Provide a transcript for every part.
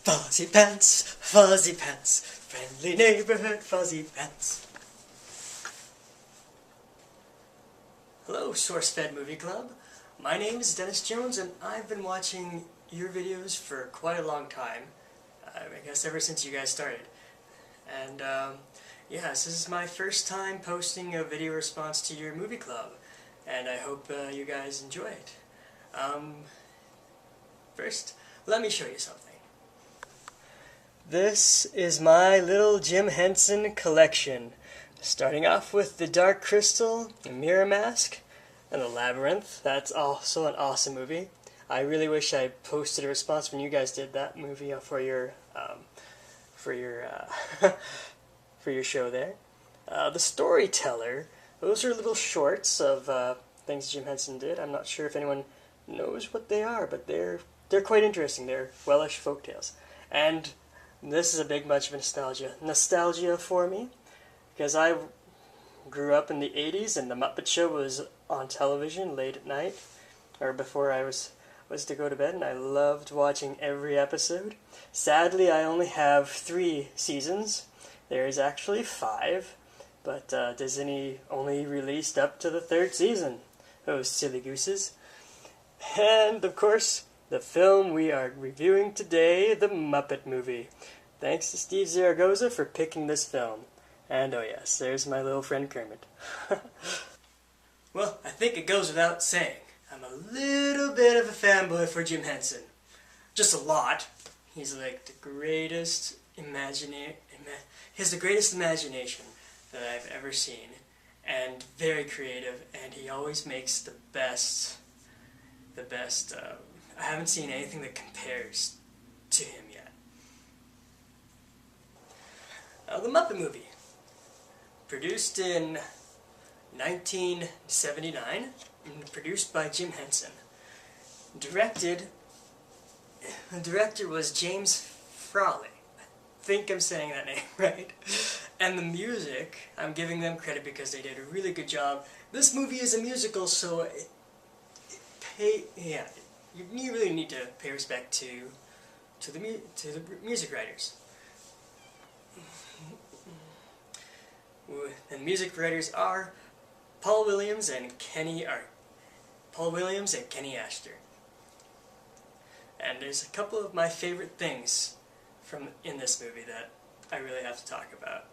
fuzzy pants, friendly neighborhood fuzzy pants. Hello, SourceFed Movie Club. My name is Dennis Jones, and I've been watching your videos for quite a long time. I guess ever since you guys started. And yes, this is my first time posting a video response to your movie club, and I hope you guys enjoy it. First, let me show you something. This is my little Jim Henson collection, starting off with the Dark Crystal, the Mirror Mask, and the Labyrinth. That's also an awesome movie. I really wish I posted a response when you guys did that movie for your for your show there. The Storyteller. Those are little shorts of things Jim Henson did. I'm not sure if anyone knows what they are, but they're quite interesting. They're Welsh folktales. And this is a big bunch of nostalgia for me, because I grew up in the 80s and the Muppet Show was on television late at night, or before I was to go to bed, and I loved watching every episode. Sadly, I only have 3 seasons. There's actually 5, but Disney only released up to the 3rd season. Those silly gooses. And, of course, the film we are reviewing today, the Muppet movie. Thanks to Steve Zaragoza for picking this film. And, oh yes, there's my little friend Kermit. Well, I think it goes without saying, I'm a little bit of a fanboy for Jim Henson. Just a lot. He's like the greatest he has the greatest imagination that I've ever seen, and very creative, and he always makes the best, I haven't seen anything that compares to him yet. The Muppet movie, produced in 1979, and produced by Jim Henson. The director was James Frawley. I think I'm saying that name right. And the music, I'm giving them credit because they did a really good job. This movie is a musical, so you really need to pay respect to the music writers. And the music writers are Paul Williams and Kenny Astor. And there's a couple of my favorite things in this movie that I really have to talk about.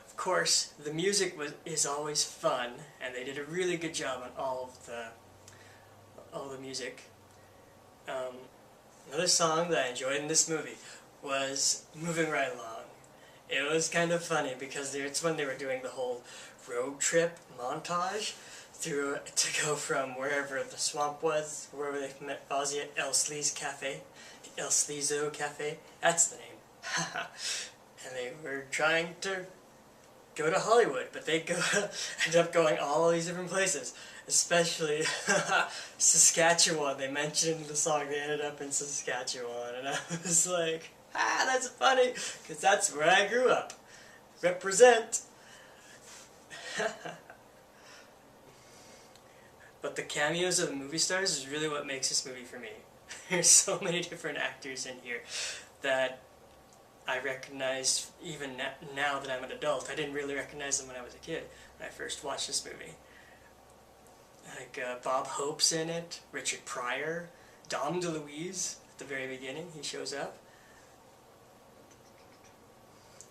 Of course, the music is always fun, and they did a really good job on all the music. Another song that I enjoyed in this movie was Moving Right Along. It was kind of funny because it's when they were doing the whole road trip montage to go from wherever the swamp was, wherever they met Ozzy at El Sleazo Cafe, that's the name. And they were trying to go to Hollywood, but they ended up going all these different places, especially Saskatchewan. They mentioned the song, they ended up in Saskatchewan, and I was like, that's funny, because that's where I grew up. Represent! But the cameos of the movie stars is really what makes this movie for me. There's so many different actors in here that I recognize even now that I'm an adult. I didn't really recognize them when I was a kid, when I first watched this movie. Like Bob Hope's in it, Richard Pryor, Dom DeLuise at the very beginning, he shows up.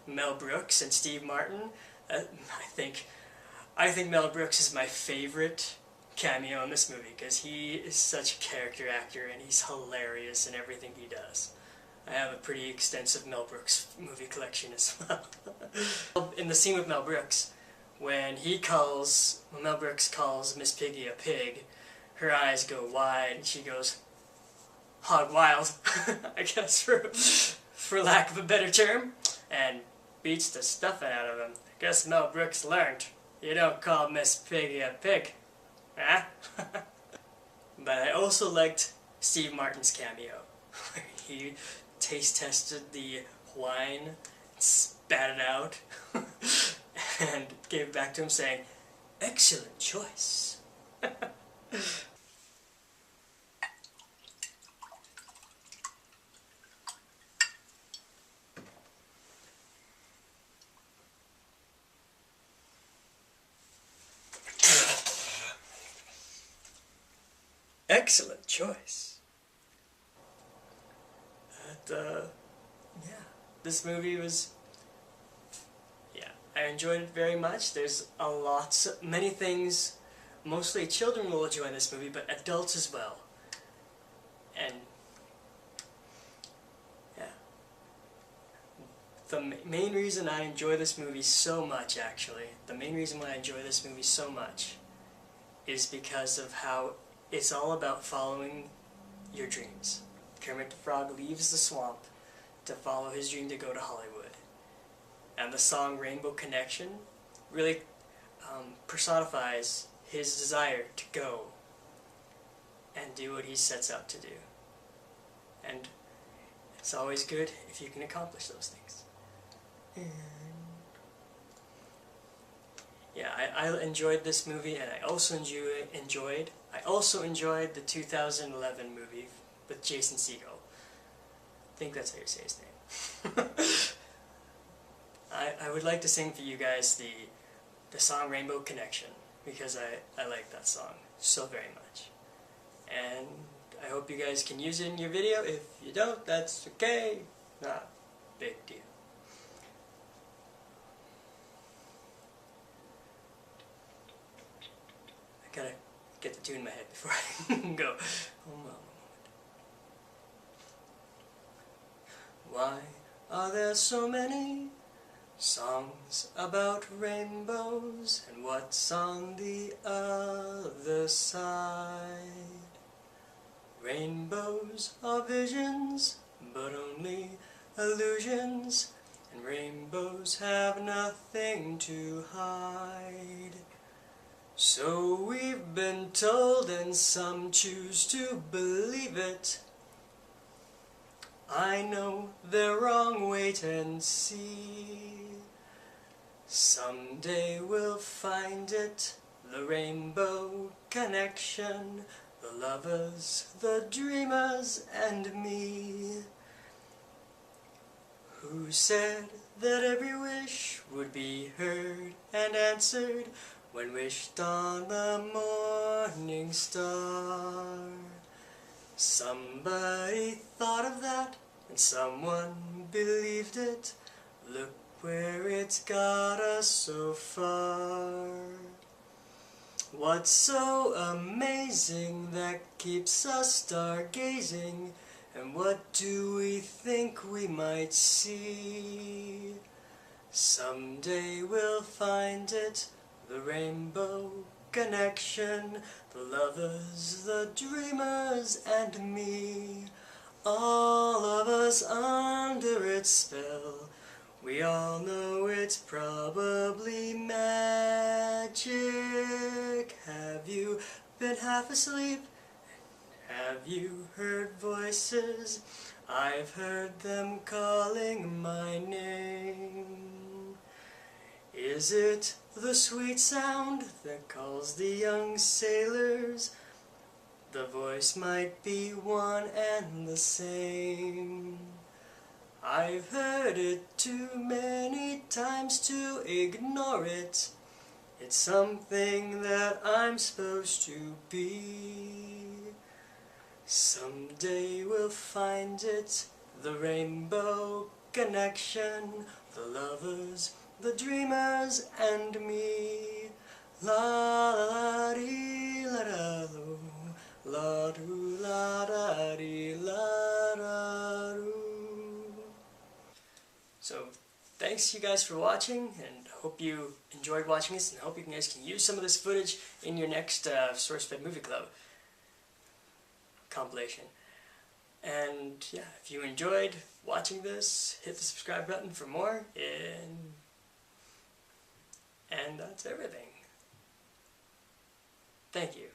Mel Brooks and Steve Martin. I think Mel Brooks is my favorite cameo in this movie because he is such a character actor and he's hilarious in everything he does. I have a pretty extensive Mel Brooks movie collection as well. In the scene with Mel Brooks, when Mel Brooks calls Miss Piggy a pig, her eyes go wide and she goes hog wild, I guess for lack of a better term, and beats the stuffing out of him. I guess Mel Brooks learned, you don't call Miss Piggy a pig. Huh? But I also liked Steve Martin's cameo, where he taste tested the wine, spat it out, and gave it back to him saying, "Excellent choice." excellent choice. Yeah, this movie was, yeah, I enjoyed it very much. There's many things, mostly children will enjoy this movie, but adults as well. And, yeah. The main reason I enjoy this movie so much, actually, the main reason why I enjoy this movie so much is because of how it's all about following your dreams. Kermit the Frog leaves the swamp to follow his dream to go to Hollywood. And the song Rainbow Connection really personifies his desire to go and do what he sets out to do. And it's always good if you can accomplish those things. And yeah, I enjoyed this movie, and I also enjoyed the 2011 movie with Jason Segel. I think that's how you say his name. I would like to sing for you guys the song Rainbow Connection, because I like that song so very much. And I hope you guys can use it in your video. If you don't, that's okay. Not a big deal. I gotta get the tune in my head before I go. Why are there so many songs about rainbows, and what's on the other side? Rainbows are visions, but only illusions, and rainbows have nothing to hide. So we've been told, and some choose to believe it. I know they're wrong, wait and see. Someday we'll find it, the rainbow connection, the lovers, the dreamers, and me. Who said that every wish would be heard and answered when wished on the morning star? Somebody thought of that, and someone believed it. Look where it's got us so far. What's so amazing that keeps us stargazing? And what do we think we might see? Someday we'll find it, the rainbow connection, the lovers, the dreamers, and me. All of us under its spell. We all know it's probably magic. Have you been half asleep? Have you heard voices? I've heard them calling my name. Is it the sweet sound that calls the young sailors? The voice might be one and the same. I've heard it too many times to ignore it. It's something that I'm supposed to be. Someday we'll find it, the rainbow connection, the lovers, the dreamers, and me. La la dee la da lo, la do la da dee la da do. So thanks you guys for watching, and hope you enjoyed watching this, and hope you guys can use some of this footage in your next SourceFed Movie Club compilation. And yeah, if you enjoyed watching this, hit the subscribe button for more, and that's everything. Thank you.